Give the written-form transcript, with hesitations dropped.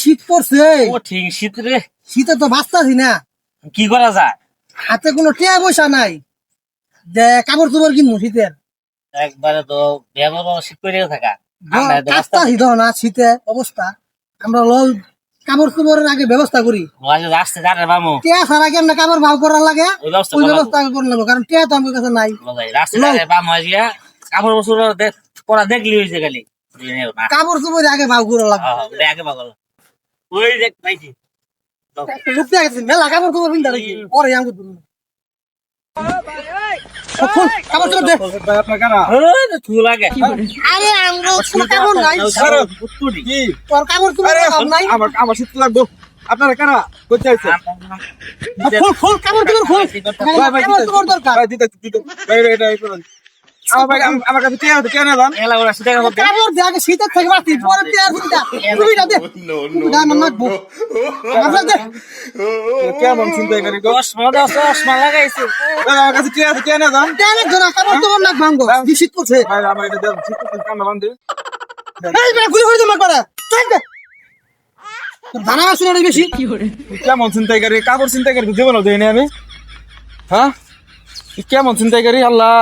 শীত পড়ছে। ও ঠিক শীত রে। শীতে তো বাঁচতাছি না। কি করা যায়? হাতে কোনো টিয়া পয়সা নাই যে কাপড় চোপড় কিনবো শীতের। একবারে তো ব্যবহার শীত করে থাকা। আমরা তো রাস্তা কাঁপতাছি তো না শীতে অবস্থা। আমরা লল কাপড় চোপড়ের আগে ব্যবস্থা করি। রাস্তা জানে বামু টিয়া ছাড়া কেন কাপড় ভাও করার লাগে ওই ব্যবস্থা ওই করা ব্যবস্থা আগে করে নেবো, কারণ টিয়া তো আমার কাছে নাই। রাস্তা জানে বামু গিয়া কাপড় বছর পড়া দেখলি হয়েছে খালি কাপড় চোপড় আগে ভাও করা লাগবে। আগে পাগল ওই দেখ পাইছি লোক দেখা গেছে মেলা কাপড় চোপড় কিনতে দেখি পরে আমি কাপড় চোপড় দে। থু লাগে আরে আমরা কোনো কাপড় নাই, তোর কাপড় চোপড় নাই। আমার শীত লাগবো। আপনারা কারা করতে আছে? ফুল কাপড় চোপড় ফুল কাপড় চোপড় দরকার। আমার কাছে কে আছে? কেন দাম? কাপড় দে আগে শীতের থেকে বাঁচি, পরে টিয়া চিন্তা টুপিটা দে, টুপিটা আমার নাকবো। আমার দে কেমন চিন্তা করি গো? চশমা লাগাইছে আমার কাছে কে আছে? কেন দাম? টিয়া ধরা কাপড় চোপড় নাক ভাঙবো, কি শীত করছে। আমার এটা দেন, শীত করতে কান্না বান্ধে। এই বেটা গুলি করে জমা করে চল দে। তোর ধানা আসলে অনেক বেশি। কেমন চিন্তা করি? কাপড় চিন্তা করি জীবন দেয়নি আমি। হ্যাঁ কেমন চিন্তা করি? আল্লাহ